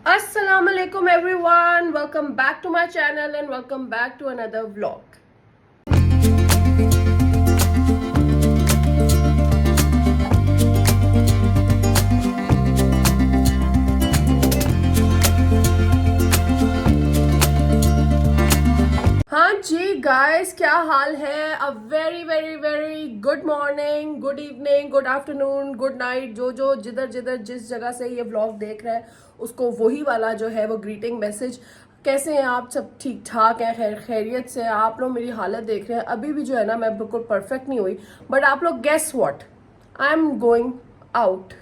Assalamualaikum everyone, welcome back to my channel and welcome back to another vlog. हाँ जी guys, क्या हाल है? A very good morning, good evening, good afternoon, good night. जो जिधर जिस जगह से ये व्लॉग देख रहे हैं उसको वही वाला जो है वो ग्रीटिंग मैसेज। कैसे हैं आप सब? ठीक ठाक हैं, खैरियत से? आप लोग मेरी हालत देख रहे हैं, अभी भी जो है ना मैं बिल्कुल परफेक्ट नहीं हुई, बट आप लोग guess what, I am going out.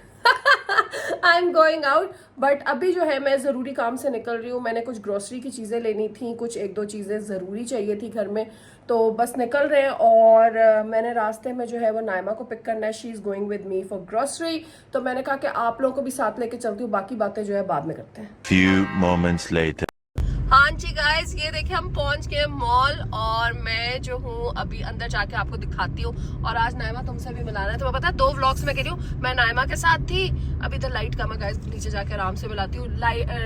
I am going out, but अभी जो है मैं ज़रूरी काम से निकल रही हूँ। मैंने कुछ ग्रोसरी की चीज़ें लेनी थी, कुछ एक दो चीज़ें ज़रूरी चाहिए थी घर में, तो बस निकल रहे हैं। और मैंने रास्ते में जो है वो नाइमा को पिक करना है, she is going with me for grocery. तो मैंने कहा कि आप लोगों को भी साथ लेके चलती हूँ, बाकी बातें जो है बाद में करते हैं। Few moments later. हाँ जी गाइस, ये देखिए हम पहुंच गए मॉल और मैं जो हूँ अभी अंदर जाके आपको दिखाती हूँ। और आज नाइमा तुमसे भी मिलाना है, तो मैं पता है 2 व्लॉग्स में कह रही हूँ। मैं नाइमा के साथ थी, अभी तो लाइट कम है गाइस, नीचे जाके आराम से मिलाती हूँ।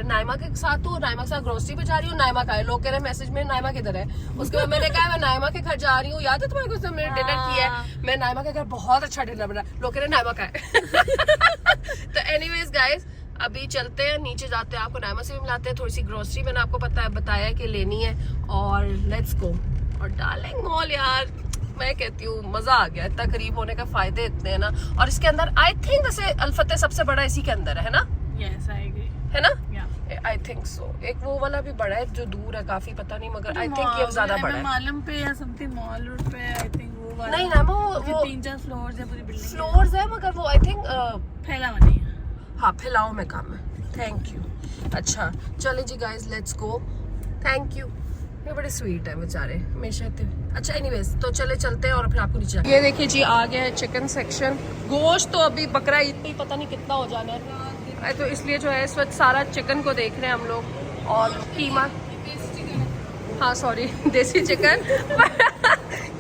नाइमा के साथ हूँ, नाइमा के साथ ग्रोसरी पे जा रही हूँ। नाइमा का है, लोग कह रहे हैं मैसेज में नाइमा किधर है। उसके बाद मैंने कहा मैं नाइमा के घर जा रही हूँ। याद है तुम्हें कुछ मैंने डिनर किया है? मैं नाइमा के घर बहुत अच्छा डिनर बना, लोग कह रहे हैं नाइमा का है। तो एनीवेज गाइस, अभी चलते हैं, नीचे जाते हैं, आपको नाइमा से भी मिलाते हैं। थोड़ी सी ग्रोसरी मैंने आपको बताया कि लेनी है, और लेट्स गो। और डार्लिंग मॉल यार, मैं कहती हूँ मजा आ गया। इतना करीब होने का फायदे इतने हैं ना। और इसके अंदर आई थिंक वैसे अल्फते सबसे बड़ा इसी के अंदर है ना? Yes, I agree. है ना? I think so. एक वो वाला भी बड़ा है जो दूर है काफी, पता नहीं, मगर आई थिंक ये ज्यादा बड़ा है। मालम पे या समथिंग मॉल रोड पे, आई थिंक वो वाला। नहीं ना, वो 3-4 फ्लोर्स है, पूरी बिल्डिंग फ्लोर्स है, मगर वो आई थिंक फैला हुआ नहीं है। हाँ, फैलाओ में काम है। Thank you. अच्छा चले जी guys, let's go. Thank you. ये बड़े स्वीट है बेचारे, हमेशा इतने। अच्छा एनीवेज, तो चलते हैं और फिर आपको नीचे। ये देखिए जी, आ गया है चिकन सेक्शन। गोश्त तो अभी बकरा ईद पे पता नहीं कितना हो जाना है, तो इसलिए जो है इस वक्त सारा चिकन को देख रहे हैं हम लोग। और कीमा, हाँ सॉरी, देसी चिकन।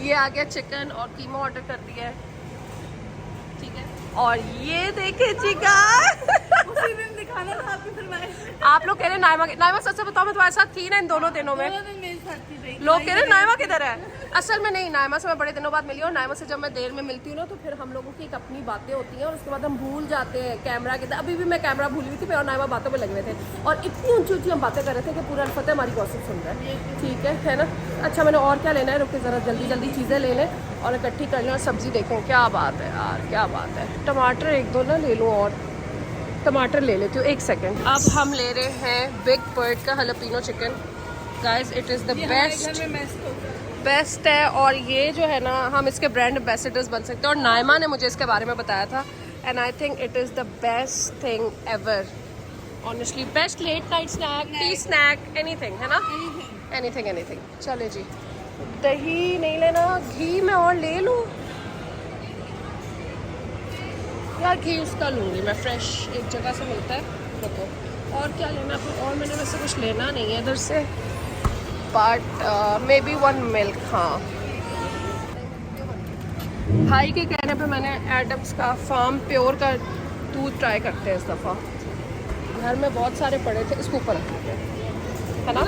ये आ गया चिकन और कीमा ऑर्डर कर दिया है, ठीक है। और ये देखे चिकन। उसी दिन दिखाना था आपकी फरमाइश। आप लोग कह रहे हैं नाइमा सच से बताओ, मैं तुम्हारे साथ थी ना इन दोनों दिनों में? मेरे साथ थी भाई। लोग कह रहे हैं नाइमा किधर है? असल में नहीं, नाइमा से मैं बड़े दिनों बाद मिली, और नाइमा से जब मैं देर में मिलती हूँ ना तो फिर हम लोगों की एक अपनी बातें होती हैं, और उसके बाद हम भूल जाते हैं कैमरा के। अभी भी मैं कैमरा भूली हुई थी, मैं और नाइमा बातों में लगे हुए थे, और इतनी ऊंची हम बातें कर रहे थे कि पूरा फतेह हमारी गॉसिप सुन रहा है। ठीक है ना? अच्छा, मैंने और क्या लेना है, रुक के ज़रा जल्दी चीज़ें ले लें और इकट्ठी कर लें। और सब्ज़ी देखें, क्या बात है यार, क्या बात है। टमाटर एक दो ना ले लूँ, और टमाटर ले लेती हूँ, 1 सेकेंड। अब हम ले रहे हैं बिग बर्ड का jalapeno chicken. Guys, it is the best है, और ये जो है ना, हम इसके ब्रांड एम्बेसडर्स बन सकते हैं। और नाइमा ने मुझे इसके बारे में बताया था, and I think it is the best thing ever, honestly. Best late night snack, tea snack, anything, है ना? एनीथिंग। चले जी, दही नहीं लेना, घी मैं और ले लूँ यार, घी उसका लूँगी मैं, फ्रेश एक जगह से मिलता है। रुको, और क्या लेना है? और मैंने वैसे कुछ लेना नहीं है इधर से, बट मे बी 1 मिल्क। हाँ, भाई के कहने पे मैंने एडम्स का फार्म प्योर का दूध ट्राई करते हैं इस दफ़ा। घर में बहुत सारे पड़े थे, इसको ऊपर रखते हैं, है ना?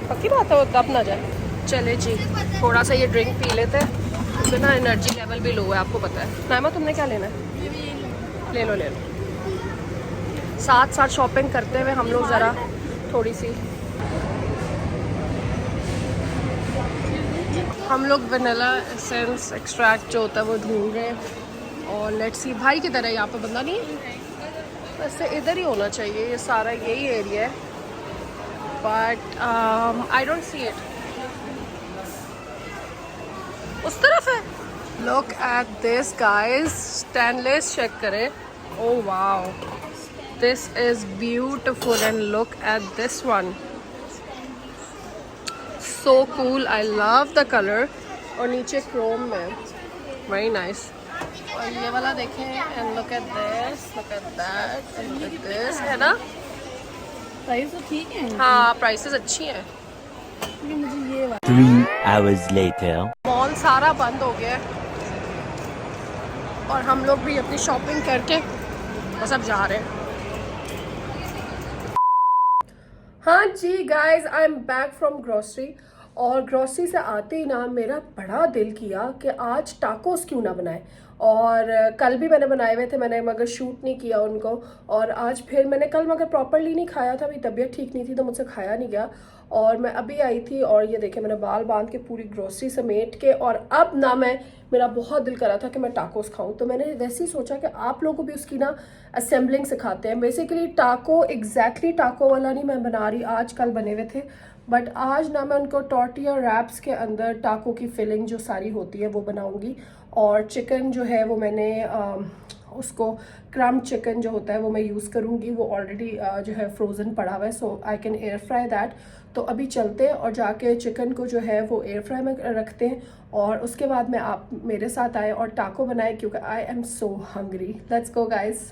पक्की बात है, वो दब ना जाए। चले जी, थोड़ा सा ये ड्रिंक पी लेते हैं, इसमें ना एनर्जी लेवल भी लो है, आपको पता है। नाइमा, तुमने क्या लेना है? ले लो। साथ शॉपिंग करते हुए हम लोग ज़रा थोड़ी सी, हम लोग वनीला एसेंस एक्सट्रैक्ट जो होता है वो ढूंढ रहे हैं। और लेट्स सी, भाई किधर है? यहाँ पे बंदा नहीं है, वैसे इधर ही होना चाहिए, ये सारा यही एरिया है, but I don't see it. उस तरफ है। Look at this guys, stainless check करें। Oh wow, this is beautiful, and look at this one, so cool, I love the colour. और नीचे क्रोम में, वेरी नाइस। और ये वाला देखें, and look at this, look at that, and look at this, है ना? प्राइस तो ठीक है। हाँ, प्राइसेस अच्छी हैं। मुझे ये 3 hours later. मॉल सारा बंद हो गया है, और हम लोग भी अपनी शॉपिंग करके बस अब जा रहे हैं। हाँ जी guys, I am back from grocery. और ग्रोसरी से आते ही ना मेरा बड़ा दिल किया कि आज टाकोस क्यों ना बनाए। और कल भी मैंने बनाए हुए थे, मैंने मगर शूट नहीं किया उनको। और आज फिर मैंने कल मगर प्रॉपरली नहीं खाया था, मेरी तबीयत ठीक नहीं थी तो मुझसे खाया नहीं गया। और मैं अभी आई थी और ये देखे मैंने बाल बांध के पूरी ग्रोसरी समेट के, और अब ना मेरा बहुत दिल करा था कि मैं टाकोस खाऊं। तो मैंने वैसे ही सोचा कि आप लोगों को भी उसकी ना असेंबलिंग सिखाते हैं। बेसिकली टाको एग्जैक्टली टाको वाला नहीं मैं बना रही, आज कल बने हुए थे, बट आज ना मैं उनको टॉर्टिया रैप्स के अंदर टाको की फिलिंग जो सारी होती है वो बनाऊंगी। और चिकन जो है वो मैंने उसको क्रम चिकन जो होता है वो मैं यूज़ करूँगी, वो ऑलरेडी जो है फ्रोज़न पड़ा हुआ है, so I can air fry that. तो अभी चलते हैं और जाके चिकन को जो है वो एयर फ्राई में रखते हैं, और उसके बाद में आप मेरे साथ आए और टाको बनाए क्योंकि I am so hungry. Let's go guys.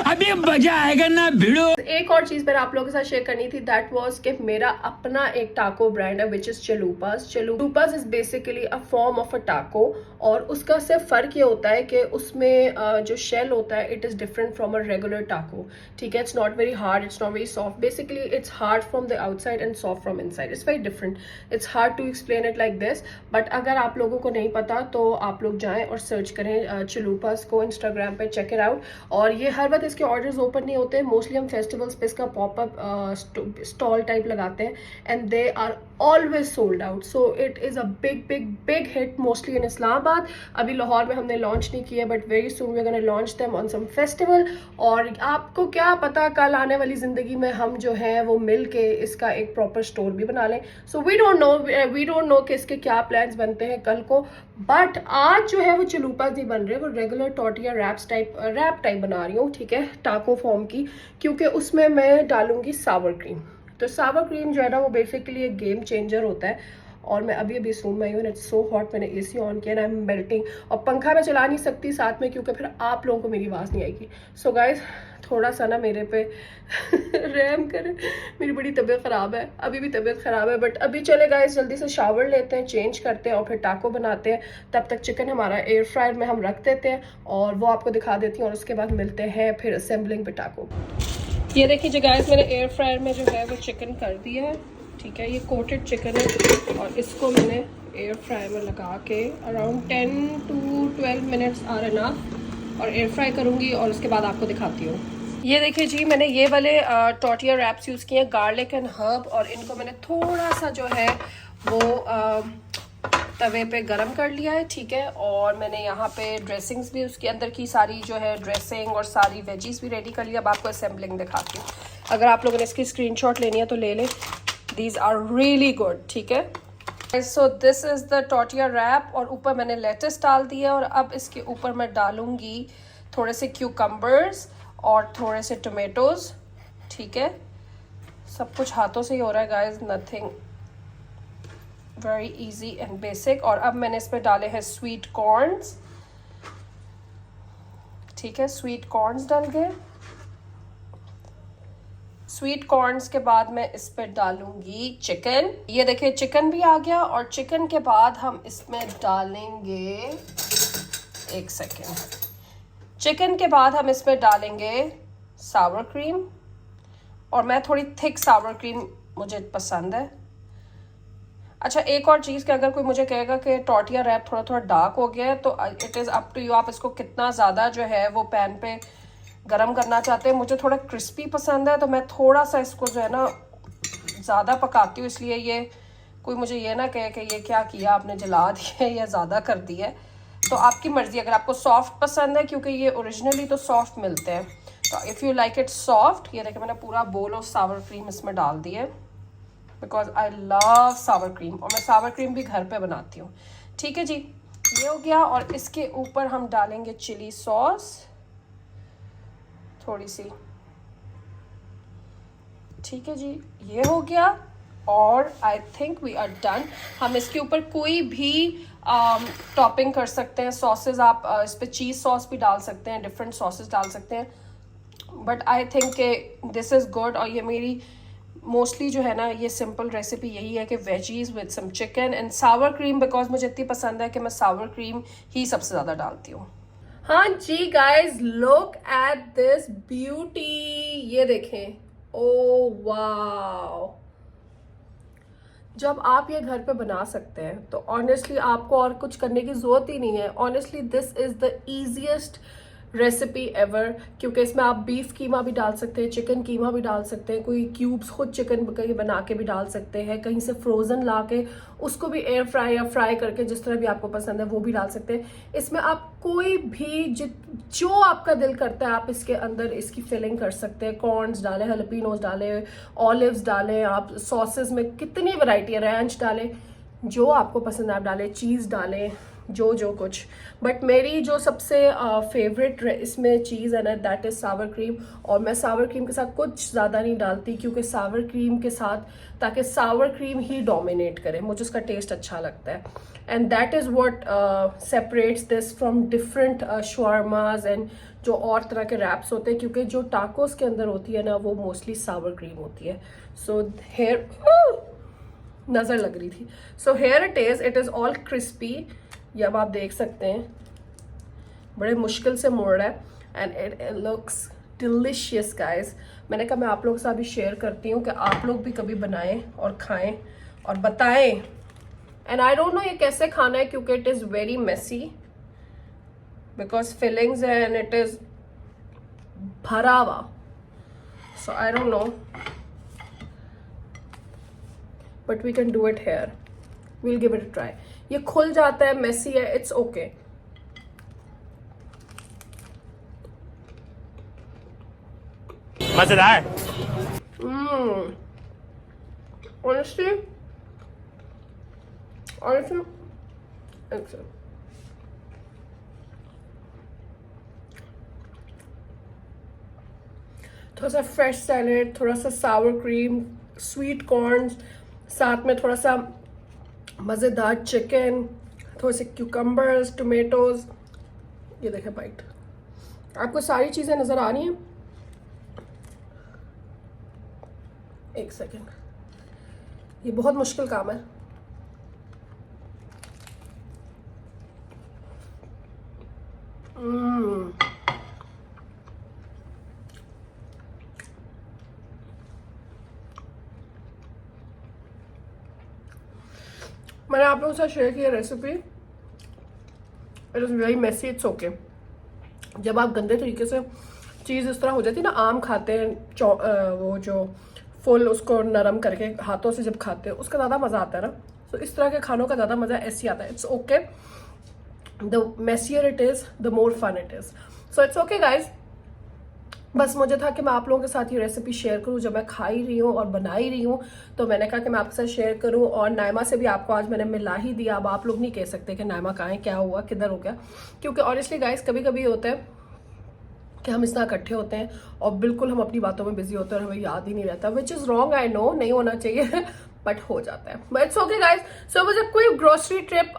अभी मजा आएगा ना भिड़ो। एक और चीज मैंने आप लोगों के साथ शेयर करनी थी, दैट वाज कि मेरा अपना एक टाको ब्रांड है which is chalupas. Chalupas is basically a form of a taco, और उसका सिर्फ फर्क ये होता है कि उसमें जो शेल होता है it is different from a regular taco. ठीक है, it's not very hard, it's not very soft. Basically it's hard from the outside and soft from inside. It's very different, it's hard to explain it like this. But अगर आप लोगों को नहीं पता तो आप लोग जाएं और सर्च करें चलूपास को इंस्टाग्राम पे, चेक इट आउट। और ये हर वक्त इसके ऑर्डर्स ओपन नहीं होते, मोस्टली हम फेस्टिवल्स पे इसका पॉपअप स्टॉल टाइप लगाते हैं, and they are always sold out. So it is a big big big hit mostly in Islamabad. अभी लाहौर में हमने लॉन्च नहीं किया, but very soon we are gonna launch them on some festival. और आपको क्या पता, कल आने वाली जिंदगी में हम जो है वो मिल के इसका एक प्रॉपर स्टोर भी बना लें। सो वी डोंट नो कि इसके क्या प्लान्स बनते हैं कल को। बट आज जो है वो चलूपास नहीं बन रहे, वो रेगुलर टॉर्टिया रैप टाइप बना रही हूँ, ठीक है, टाको फॉर्म की, क्योंकि उसमें मैं डालूंगी सावर क्रीम। तो सावर क्रीम जो है ना वो बेसिकली एक गेम चेंजर होता है। और मैं अभी सून में आई हूँ, इट्स सो हॉट, मैंने एसी ऑन किया, आई एम मेल्टिंग। और पंखा मैं चला नहीं सकती साथ में क्योंकि फिर आप लोगों को मेरी आवाज़ नहीं आएगी। सो गाइज थोड़ा सा ना मेरे पे रहम करें, मेरी बड़ी तबीयत ख़राब है, अभी भी तबीयत ख़राब है। बट अभी चले गाइस, जल्दी से शावर लेते हैं, चेंज करते हैं और फिर टाको बनाते हैं। तब तक चिकन हमारा एयर फ्रायर में हम रख देते हैं और वो आपको दिखा देती हूँ, और उसके बाद मिलते हैं फिर असेंबलिंग पे टाको। ये देखिए गाइस, मैंने एयर फ्रायर में जो है वो चिकन कर दिया है, ठीक है, ये कोटेड चिकन है, और इसको मैंने एयर फ्रायर में लगा के around 10 to 12 minutes are enough और एयर फ्राई करूँगी, और उसके बाद आपको दिखाती हूँ। ये देखिए जी, मैंने ये वाले टॉर्टिया रैप्स यूज़ किए हैं, गार्लिक एंड हर्ब, और इनको मैंने थोड़ा सा जो है वो तवे पे गरम कर लिया है, ठीक है। और मैंने यहाँ पे ड्रेसिंग्स भी उसके अंदर की सारी जो है ड्रेसिंग और सारी वेजीज भी रेडी कर लिया। अब आपको असेंबलिंग दिखाती हूँ, अगर आप लोगों ने इसकी स्क्रीनशॉट लेनी है तो ले लें, दीज आर रियली गुड, ठीक है। So this is the tortilla wrap, और ऊपर मैंने लेटस डाल दिया, और अब इसके ऊपर मैं डालूंगी थोड़े से क्यूकम्बर्स और थोड़े से टोमेटोज, ठीक है। सब कुछ हाथों से ही हो रहा है guys, nothing, very easy and basic. और अब मैंने इसमें डाले हैं स्वीट कॉर्न्स, ठीक है, स्वीट कॉर्न्स डाल गए। स्वीट कॉर्न्स के बाद मैं इस पर डालूंगी चिकन, ये देखिए चिकन भी आ गया। और चिकन के बाद हम इसमें डालेंगे, एक सेकेंड, चिकन के बाद हम इसमें डालेंगे सावर क्रीम, और मैं थोड़ी थिक सावर क्रीम मुझे पसंद है। अच्छा, एक और चीज़ कि अगर कोई मुझे कहेगा कि टॉर्टिया रैप थोड़ा थोड़ा डार्क हो गया है, तो it is up to you, आप इसको कितना ज़्यादा जो है वो पैन पे गरम करना चाहते हैं। मुझे थोड़ा क्रिस्पी पसंद है, तो मैं थोड़ा सा इसको जो है ना ज़्यादा पकाती हूँ, इसलिए ये कोई मुझे ये ना कहे कि ये क्या किया आपने, जला दिया या ज़्यादा कर दिया है। तो आपकी मर्ज़ी, अगर आपको सॉफ्ट पसंद है, क्योंकि ये ओरिजिनली तो सॉफ्ट मिलते हैं, तो if you like it soft, ये देखिए मैंने पूरा बोल ऑफ सावर क्रीम इसमें डाल दी है, because I love Sawar cream, और मैं सावर क्रीम भी घर पे बनाती हूँ, ठीक है जी। ये हो गया, और इसके ऊपर हम डालेंगे चिली सॉस थोड़ी सी, ठीक है जी, ये हो गया। और I think we are done. हम इसके ऊपर कोई भी टॉपिंग कर सकते हैं, सॉसेज, आप इस पर चीज़ सॉस भी डाल सकते हैं, डिफरेंट सॉसेज डाल सकते हैं, बट आई थिंक के दिस इज़ गुड। और ये मेरी मोस्टली जो है ना ये सिंपल रेसिपी यही है कि veggies with some chicken and sour cream, because मुझे इतनी पसंद है कि मैं सावर क्रीम ही सबसे ज़्यादा डालती हूँ। हाँ जी guys, look at this beauty, ये देखें, ओ वाओ, जब आप ये घर पे बना सकते हैं तो ऑनेस्टली आपको और कुछ करने की जरूरत ही नहीं है. Honestly this is the easiest recipe ever, क्योंकि इसमें आप बीफ कीमा भी डाल सकते हैं, चिकन कीमा भी डाल सकते हैं, कोई क्यूब्स खुद चिकन बना के भी डाल सकते हैं, कहीं से फ्रोजन ला के उसको भी एयर फ्राई या फ्राई करके जिस तरह भी आपको पसंद है वो भी डाल सकते हैं. इसमें आप कोई भी जो आपका दिल करता है आप इसके अंदर इसकी फिलिंग कर सकते हैं. कॉर्न्स डालें, हलपीनोस डालें, ऑलिव्स डालें, आप सॉसेस में कितनी वैरायटी है, रैंच डालें, जो आपको पसंद है आप डालें, चीज़ डालें, जो कुछ. बट मेरी जो सबसे फेवरेट इसमें चीज़ है ना, दैट इज़ सावर क्रीम. और मैं सावर क्रीम के साथ कुछ ज़्यादा नहीं डालती, क्योंकि सावर क्रीम के साथ, ताकि सावर क्रीम ही डोमिनेट करे, मुझे उसका टेस्ट अच्छा लगता है. And that is what separates this from different shawarmas and जो और तरह के रैप्स होते हैं, क्योंकि जो टाकोस के अंदर होती है ना वो मोस्टली सावर क्रीम होती है. सो हेयर नज़र लग रही थी. So here it is all crispy. ये अब आप देख सकते हैं बड़े मुश्किल से मोड़ रहा है. And it looks delicious guys. मैंने कहा मैं आप लोगों के साथ भी शेयर करती हूँ कि आप लोग भी कभी बनाएं और खाएं और बताएं. एंड आई डोंट नो ये कैसे खाना है, क्योंकि it is very messy because fillings है एंड इट इज़ भरा हुआ. So I don't know but we can do it here. We'll give it a try. ये खुल जाता है, मेसी है, इट्स ओके. मजेदार. Honestly, excellent. थोड़ा सा फ्रेश सैलेड, थोड़ा सा सावर क्रीम, स्वीट कॉर्न्स, साथ में थोड़ा सा मज़ेदार चिकन, थोड़े से क्यूकम्बर्स, टोमेटोज. ये देखें बाइट. आपको सारी चीज़ें नज़र आ रही हैं? एक सेकेंड, ये बहुत मुश्किल काम है. मैंने आप लोगों के साथ शेयर किया recipe. It is very Messi, it's okay. जब आप गंदे तरीके से चीज़ इस तरह हो जाती है ना, आम खाते हैं वो जो फुल उसको नरम करके हाथों से जब खाते हैं उसका ज़्यादा मज़ा आता है ना. तो इस तरह के खानों का ज़्यादा मज़ा ऐसे आता है. It's okay. The messier it is the more fun it is. So it's okay guys. बस मुझे था कि मैं आप लोगों के साथ ये रेसिपी शेयर करूं. जब मैं खा ही रही हूँ और बना ही रही हूँ तो मैंने कहा कि मैं आपके साथ शेयर करूं. और नायमा से भी आपको आज मैंने मिला ही दिया. अब आप लोग नहीं कह सकते कि नायमा कहाँ है, क्या हुआ, किधर हो गया. क्योंकि ऑनेस्टली गाइज कभी कभी होता है कि हम इस तरह इकट्ठे होते हैं और बिल्कुल हम अपनी बातों में बिजी होते हैं और हमें याद ही नहीं रहता, which is wrong. I know नहीं होना चाहिए बट हो जाता है. But it's okay guys. So मुझे कोई ग्रोसरी ट्रिप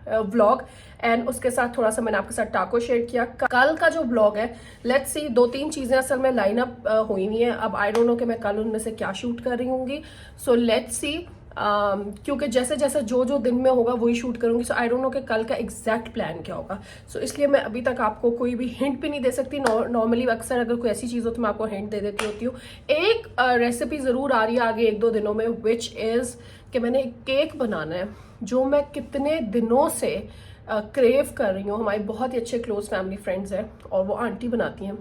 व्लॉग एंड उसके साथ थोड़ा सा मैंने आपके साथ टाको शेयर किया. कल का जो व्लॉग है, लेट्स सी, 2-3 चीज़ें असल में लाइन अप हुई हुई हैं. अब आई डोंट नो कि मैं कल उनमें से क्या शूट कर रही होंगी. सो लेट्स सी, क्योंकि जैसे जैसे जो दिन में होगा वही शूट करूंगी. सो आई डोंट नो कि कल का एग्जैक्ट प्लान क्या होगा. सो इसलिए मैं अभी तक आपको कोई भी हिंट भी नहीं दे सकती. नॉर्मली अक्सर अगर कोई ऐसी चीज़ हो तो मैं आपको हिंट दे देती होती हूँ. एक रेसिपी ज़रूर आ रही है आगे 1-2 दिनों में, विच इज़ कि मैंने एक केक बनाना है जो मैं कितने दिनों से क्रेव कर रही हूँ. हमारी बहुत ही अच्छे क्लोज फैमिली फ्रेंड्स हैं और वो आंटी बनाती हैं.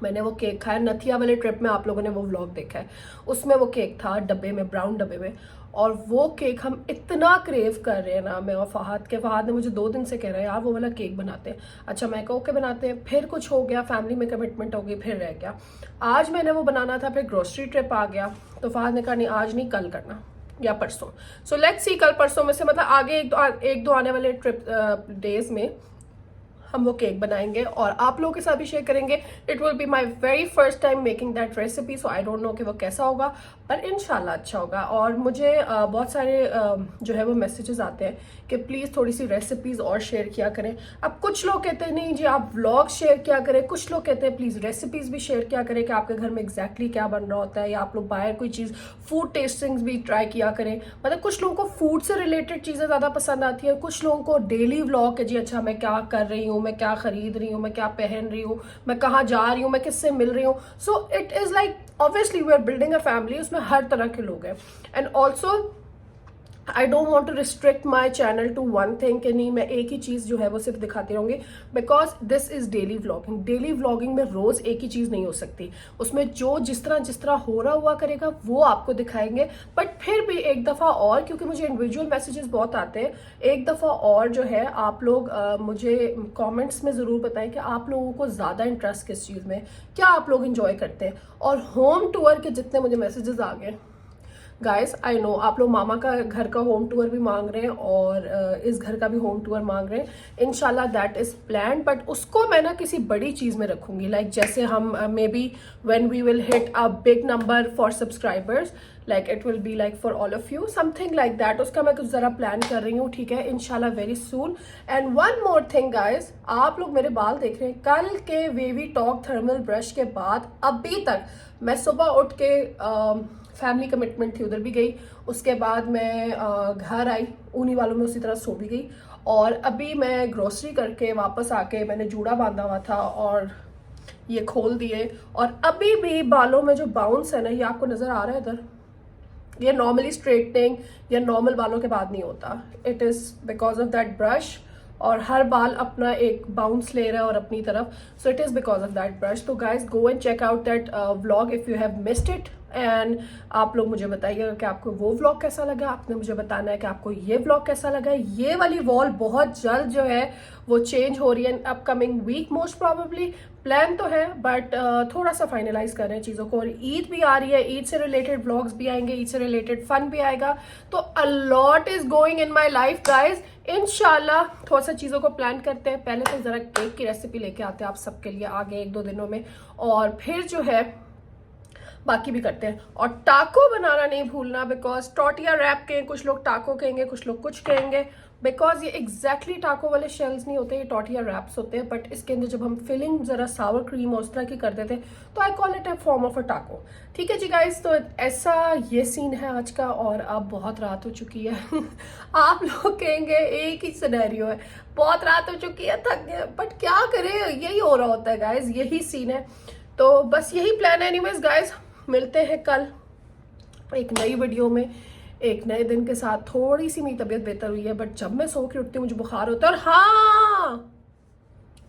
मैंने वो केक खाया नथिया वाले ट्रिप में, आप लोगों ने वो व्लॉग देखा है, उसमें वो केक था डब्बे में, ब्राउन डब्बे में. और वो केक हम इतना क्रेव कर रहे हैं ना, मैं और फहाद ने मुझे 2 दिन से कह रहा है यार वो वाला केक बनाते हैं. अच्छा मैं कहा ओके बनाते हैं. फिर कुछ हो गया, फैमिली में कमिटमेंट हो गई, फिर रह गया. आज मैंने वो बनाना था, फिर ग्रोसरी ट्रिप आ गया तो फहाद ने कहा नहीं आज नहीं, कल करना या परसों. सो लेट्स सी, कल परसों में से मतलब आगे एक दो आने वाले ट्रिप डेज में हम वो केक बनाएंगे और आप लोगों के साथ भी शेयर करेंगे. It will be my very first time making that recipe. So I don't no कि वो कैसा होगा, पर इंशाल्लाह अच्छा होगा. और मुझे बहुत सारे जो है वो मैसेजेस आते हैं कि प्लीज़ थोड़ी सी रेसिपीज़ और शेयर किया करें. अब कुछ लोग कहते हैं नहीं जी आप व्लॉग शेयर किया करें, कुछ लोग कहते हैं प्लीज़ रेसिपीज़ भी शेयर किया करें कि आपके घर में एग्जैक्टली क्या बन रहा होता है, या आप लोग बाहर कोई चीज़ फूड टेस्टिंग्स भी ट्राई किया करें. मतलब कुछ लोगों को फूड से रिलेटेड चीज़ें ज़्यादा पसंद आती हैं, कुछ लोगों को डेली व्लॉग कि जी अच्छा मैं क्या कर रही हूँ, मैं क्या खरीद रही हूँ, मैं क्या पहन रही हूँ, मैं कहाँ जा रही हूँ, मैं किससे मिल रही हूँ. So it is like obviously we are building a family, उसमें हर तरह के लोग हैं. And also I don't want to restrict my channel to one thing कि नहीं मैं एक ही चीज़ जो है वो सिर्फ दिखाती रहूँगी, because this is daily vlogging. Daily vlogging में रोज़ एक ही चीज़ नहीं हो सकती, उसमें जो जिस तरह हो रहा हुआ करेगा वो आपको दिखाएंगे. बट फिर भी एक दफ़ा और, क्योंकि मुझे इंडिविजुअल मैसेजेस बहुत आते हैं, एक दफ़ा और जो है आप लोग मुझे कमेंट्स में ज़रूर बताएं कि आप लोगों को ज़्यादा इंटरेस्ट किस चीज़ में, क्या आप लोग इंजॉय करते हैं. और होम टूर के जितने मुझे मैसेजेस आ गए गाइस, आई नो आप लोग मामा का घर का होम टूर भी मांग रहे हैं और इस घर का भी होम टूर मांग रहे हैं. इंशाल्लाह दैट इज प्लान, बट उसको मैं ना किसी बड़ी चीज़ में रखूंगी. लाइक जैसे हम maybe when we will hit a big number for subscribers, like it will be like for all of you, something like that. उसका मैं कुछ ज़रा प्लान कर रही हूँ, ठीक है, इंशाल्लाह very soon. And one more thing guys, आप लोग मेरे बाल देख रहे हैं, कल के वेवी टॉक थर्मल ब्रश के बाद अभी तक मैं सुबह उठ के फैमिली कमिटमेंट थी उधर भी गई, उसके बाद मैं घर आई, ऊनी वालों में उसी तरह सो भी गई, और अभी मैं ग्रोसरी करके वापस आके मैंने जूड़ा बांधा हुआ था और ये खोल दिए. और अभी भी बालों में जो बाउंस है ना, ये आपको नज़र आ रहा है इधर, ये नॉर्मली स्ट्रेटनिंग या नॉर्मल बालों के बाद नहीं होता. It is because of that brush, और हर बाल अपना एक बाउंस ले रहा है और अपनी तरफ, so it is because of that brush. तो guys go and check out that vlog if you have missed it. And आप लोग मुझे बताइएगा कि आपको वो व्लॉग कैसा लगा. आपने मुझे बताना है कि आपको ये व्लॉग कैसा लगा. ये वाली वॉल बहुत जल्द जो है वो चेंज हो रही है upcoming week most probably. Plan तो है बट थोड़ा सा फाइनलाइज कर रहे हैं चीज़ों को. और ईद भी आ रही है, ईद से रिलेटेड व्लॉग्स भी आएंगे, ईद से रिलेटेड फन भी आएगा. तो a lot is going in my life guys. इंशाल्लाह थोड़ा सा चीज़ों को प्लान करते हैं. पहले तो ज़रा केक की रेसिपी लेके आते हैं आप सबके लिए आगे 1-2 दिनों में, और फिर जो है बाकी भी करते हैं. और टाको बनाना नहीं भूलना, बिकॉज टॉर्टिया रैप कहें, कुछ लोग टाको कहेंगे, कुछ लोग कुछ कहेंगे, बिकॉज ये एग्जैक्टली टाको वाले शेल्स नहीं होते, ये टॉर्टिया रैप्स होते हैं. बट इसके अंदर जब हम फिलिंग जरा सावर क्रीम और उस तरह की कर देते हैं तो I call it a form of a टाको. ठीक है जी गाइस, तो ऐसा ये सीन है आज का. और अब बहुत रात हो चुकी है आप लोग कहेंगे एक ही सिनेरियो है, बहुत रात हो चुकी है, थक गए, बट क्या करें, यही हो रहा होता है गाइज, यही सीन है. तो बस यही प्लान है. एनीवेज गाइज, मिलते हैं कल एक नई वीडियो में, एक नए दिन के साथ. थोड़ी सी मेरी तबीयत बेहतर हुई है, बट जब मैं सो के उठती हूँ मुझे बुखार होता है. और हाँ,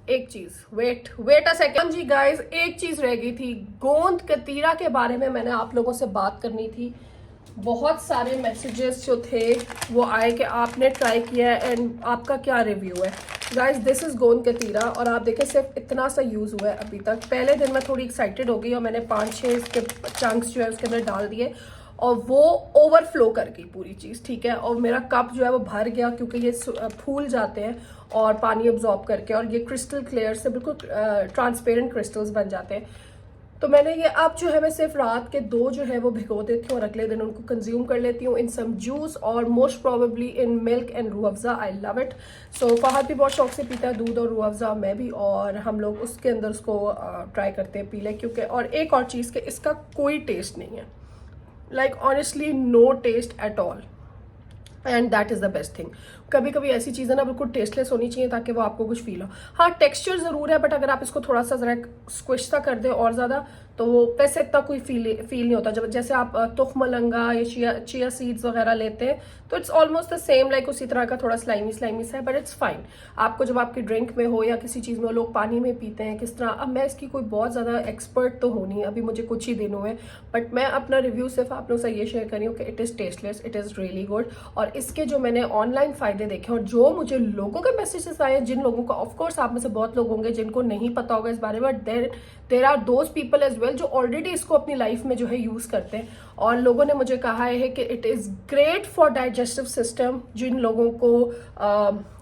एक चीज, वेट अ सेकंड जी गाइस, एक चीज रह गई थी. गोंद कतीरा के बारे में मैंने आप लोगों से बात करनी थी. बहुत सारे मैसेजेस जो थे वो आए कि आपने ट्राई किया है एंड आपका क्या रिव्यू है. गाइस दिस इज गोंद कतीरा, और आप देखें सिर्फ इतना सा यूज हुआ है अभी तक. पहले दिन मैं थोड़ी एक्साइटेड हो गई और मैंने 5-6 इसके चंक्स जो है उसके अंदर डाल दिए, और वो ओवरफ्लो कर गई पूरी चीज़. ठीक है, और मेरा कप जो है वो भर गया, क्योंकि ये फूल जाते हैं और पानी अब्जॉर्ब करके, और ये क्रिस्टल क्लियर से बिल्कुल ट्रांसपेरेंट क्रिस्टल्स बन जाते हैं. तो मैंने ये अब जो है मैं सिर्फ रात के 2 जो है वो भिगो देती हूँ और अगले दिन उनको कंज्यूम कर लेती हूँ इन सम जूस, और most probably in milk and Rooh Afza. I love it. So Fahad भी बहुत शौक से पीता है दूध और रूह अफ़ज़ा, मैं भी, और हम लोग उसके अंदर उसको ट्राई करते हैं पी ले. क्योंकि और एक और चीज़ के इसका कोई टेस्ट नहीं है, like honestly no taste at all, and that is the best thing. कभी कभी ऐसी चीज़ें ना बिल्कुल टेस्टलेस होनी चाहिए ताकि वो आपको कुछ फील हो. हाँ, टेक्सचर ज़रूर है, बट अगर आप इसको थोड़ा सा ज़रा स्क्विश सा कर दें और ज़्यादा, तो वो वैसे इतना कोई फील नहीं होता. जब जैसे आप तुख मलंगा या चिया सीड्स वगैरह लेते हैं तो it's almost the same, like उसी तरह का थोड़ा स्लाइमी सा है, बट इट्स फाइन. आपको जब आपकी ड्रिंक में हो या किसी चीज़ में हो, लोग पानी में पीते हैं किस तरह. अब मैं इसकी कोई बहुत ज़्यादा एक्सपर्ट तो होनी है, अभी मुझे कुछ ही दिन हुए, बट मैं अपना रिव्यू सिर्फ आप लोग से ये शेयर करी हूँ कि it is tasteless, it is really good. और इसके जो मैंने ऑनलाइन फ़ायदे देखे और जो मुझे लोगों के मैसेजेस आए, जिन लोगों को, ऑफकोर्स आप में से बहुत लोग होंगे जिनको नहीं पता होगा इस बारे में, but there are those people as well जो ऑलरेडी इसको अपनी लाइफ में जो है यूज़ करते हैं. और लोगों ने मुझे कहा है कि it is great for digestive system. जिन लोगों को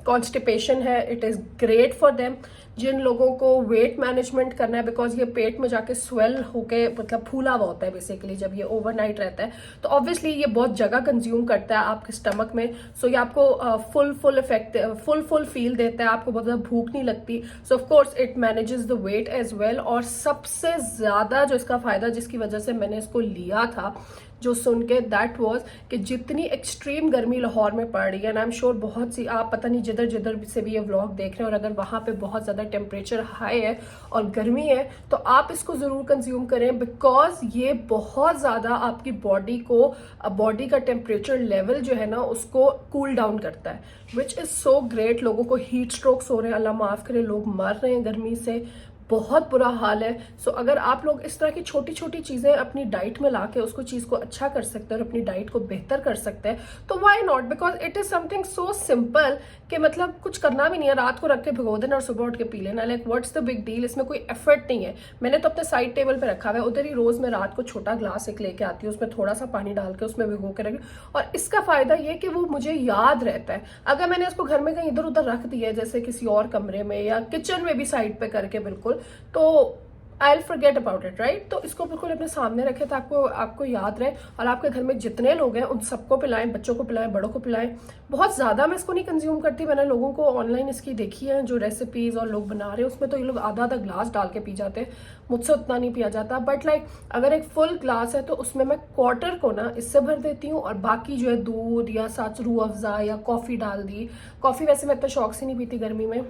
कॉन्स्टिपेशन है, it is great for them. जिन लोगों को वेट मैनेजमेंट करना है, बिकॉज ये पेट में जाके स्वेल होके मतलब फूला हुआ होता है बेसिकली जब ये ओवरनाइट रहता है, तो ऑब्वियसली ये बहुत जगह कंज्यूम करता है आपके स्टमक में। सो ये आपको फुल इफेक्ट फुल फील देता है, आपको बहुत ज़्यादा भूख नहीं लगती। So of course it manages the weight as well. और सबसे ज़्यादा जो इसका फायदा जिसकी वजह से मैंने इसको लिया था जो सुन के, दैट वाज कि जितनी एक्सट्रीम गर्मी लाहौर में पड़ रही है, एंड आई एम श्योर बहुत सी आप पता नहीं जिधर जिधर से भी ये व्लॉग देख रहे हैं, और अगर वहाँ पे बहुत ज़्यादा टेम्परेचर हाई है और गर्मी है तो आप इसको ज़रूर कंज्यूम करें, बिकॉज ये बहुत ज़्यादा आपकी बॉडी का टेम्परेचर लेवल जो है ना उसको कूल डाउन करता है, विच इज़ सो ग्रेट। लोगों को हीट स्ट्रोक्स हो रहे हैं, अल्लाह माफ़ करे, लोग मर रहे हैं गर्मी से, बहुत बुरा हाल है। सो अगर आप लोग इस तरह की छोटी छोटी चीज़ें अपनी डाइट में लाके उसको चीज़ को अच्छा कर सकते हैं और अपनी डाइट को बेहतर कर सकते हैं तो why not, because it is something so simple कि मतलब कुछ करना भी नहीं है, रात को रख के भिगो देना और सुबह उठ के पी लेना। Like what's the big deal, इसमें कोई एफर्ट नहीं है। मैंने तो अपने साइड टेबल पे रखा हुआ है, उधर ही रोज़ मैं रात को छोटा ग्लास एक लेके आती हूँ, उसमें थोड़ा सा पानी डाल के उसमें भिगो के रख, और इसका फ़ायदा ये कि वो मुझे याद रहता है। अगर मैंने इसको घर में कहीं इधर उधर रख दिया है जैसे किसी और कमरे में या किचन में भी साइड पे करके बिल्कुल, तो I forget about it, right. तो इसको बिल्कुल अपने सामने रखें ताकि आपको याद रहे, और आपके घर में जितने लोग हैं उन सबको पिलाएं, बच्चों को पिलाएं, बड़ों को पिलाएं। बहुत ज़्यादा मैं इसको नहीं कंज्यूम करती, मैंने लोगों को ऑनलाइन इसकी देखी है जो रेसिपीज़ और लोग बना रहे हैं, उसमें तो ये लोग आधा आधा ग्लास डाल के पी जाते हैं, मुझसे उतना नहीं पिया जाता। बट लाइक अगर एक फुल ग्लास है तो उसमें मैं क्वार्टर को ना इससे भर देती हूँ, और बाकी जो है दूध या साथ रूह अफ़ज़ा या कॉफ़ी डाल दी। कॉफ़ी वैसे मैं इतना शौक से नहीं पीती गर्मी में,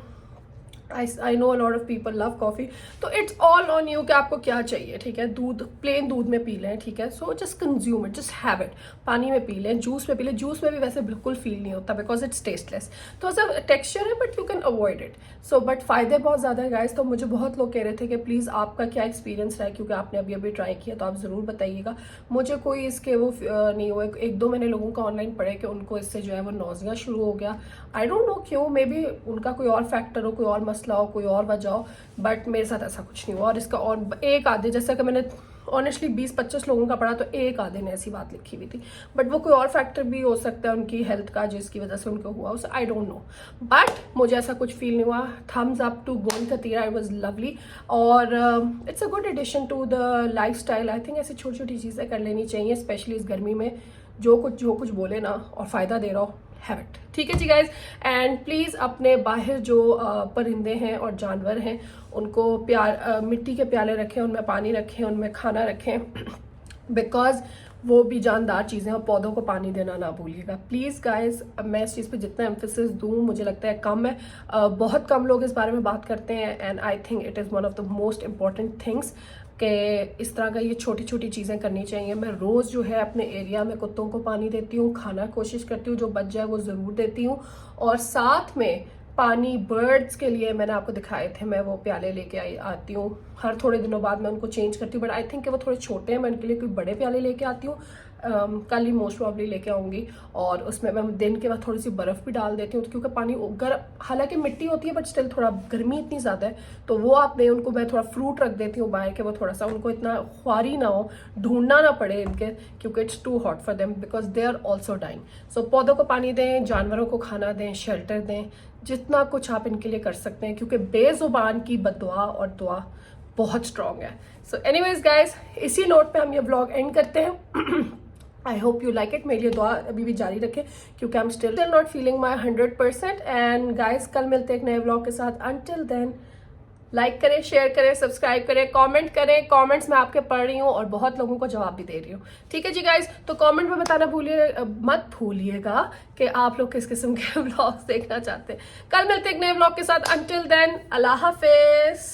I know a lot of people love coffee, तो इट्स ऑल ऑन यू कि आपको क्या चाहिए, ठीक है। दूध प्लेन दूध में पी लें, ठीक है। So just consume it, just have it. पानी में पी लें, जूस में पी लें, जूस में भी वैसे बिल्कुल फील नहीं होता बिकॉज इट्स टेस्टलेस, तो ऐसा टेक्सचर है but you can avoid it. So but फायदे बहुत ज़्यादा है गाइस। तो मुझे बहुत लोग कह रहे थे कि प्लीज़ आपका क्या एक्सपीरियंस रहा है, क्योंकि आपने अभी अभी ट्राई किया, तो आप ज़रूर बताइएगा। मुझे कोई इसके वो नहीं हुआ, एक दो मैंने लोगों का ऑनलाइन पढ़े कि उनको इससे जो है वो नौजिया शुरू हो गया। आई डोंट नो क्यों, मे बी उनका कोई और फैक्टर हो, कोई और मसला हो, कोई और वजह हो, बट मेरे साथ ऐसा कुछ नहीं हुआ। और इसका और एक आधे, जैसा कि मैंने ऑनेस्टली 20-25 लोगों का पढ़ा तो एक आधे ने ऐसी बात लिखी हुई थी, बट वो कोई और फैक्टर भी हो सकता है उनकी हेल्थ का जिसकी वजह से उनको हुआ, उसे आई डोंट नो, बट मुझे ऐसा कुछ फील नहीं हुआ। थम्स अप टू गोल कतीरा, इट वाज लवली, और it's a good addition to the lifestyle. I think ऐसी छोटी छोटी चीज़ें कर लेनी चाहिए, स्पेशली इस गर्मी में। जो कुछ बोले ना और फ़ायदा दे रहा हो, हैव इट, ठीक है जी गाइज। एंड प्लीज़ अपने बाहर जो परिंदे हैं और जानवर हैं उनको मिट्टी के प्याले रखें, उनमें पानी रखें, उनमें खाना रखें, बिकॉज वो भी जानदार चीज़ें, और पौधों को पानी देना ना भूलिएगा प्लीज़ गाइज। मैं इस चीज़ पे जितना एम्फेसिस दूँ मुझे लगता है कम है। बहुत कम लोग इस बारे में बात करते हैं, and I think it is one of the most important things कि इस तरह का ये छोटी छोटी चीज़ें करनी चाहिए। मैं रोज़ जो है अपने एरिया में कुत्तों को पानी देती हूँ, खाना कोशिश करती हूँ, जो बच जाए वो ज़रूर देती हूँ, और साथ में पानी बर्ड्स के लिए मैंने आपको दिखाए थे, मैं वो प्याले लेके आती हूँ, हर थोड़े दिनों बाद मैं उनको चेंज करती हूँ, बट आई थिंक वो थोड़े छोटे हैं, मैं उनके लिए कोई बड़े प्याले लेके आती हूँ। कल ही मोस्ट प्रॉब्ली लेके आऊँगी, और उसमें मैं दिन के बाद थोड़ी सी बर्फ़ भी डाल देती हूँ, क्योंकि पानी हालांकि मिट्टी होती है बट स्टिल थोड़ा गर्मी इतनी ज़्यादा है, तो वो आप दें उनको। मैं थोड़ा फ्रूट रख देती हूँ बाहर के, वो थोड़ा सा उनको इतना ख्वारी ना हो, ढूंढना ना पड़े इनके, क्योंकि it's too hot for them because they are also dying. So पौधों को पानी दें, जानवरों को खाना दें, शेल्टर दें, जितना कुछ आप इनके लिए कर सकते हैं, क्योंकि बेजुबान की बददुआ और दुआ बहुत स्ट्रॉन्ग है। सो एनीवेज गाइज, इसी नोट पे हम ये व्लॉग एंड करते हैं। I hope you like it. मेरे लिए दुआ अभी भी जारी रखें, क्योंकि I am still not feeling my 100%। And guys कल मिलते हैं एक नए व्लॉग के साथ। अंटिल देन लाइक करें, शेयर करें, सब्सक्राइब करें, कमेंट करें। कमेंट्स मैं आपके पढ़ रही हूँ और बहुत लोगों को जवाब भी दे रही हूँ, ठीक है जी गाइज। तो कमेंट में बताना मत भूलिएगा कि आप लोग किस किस्म के व्लॉग्स देखना चाहते हैं। कल मिलते हैं एक नए व्लॉग के साथ। अंटिल देन अल्लाह हाफिज।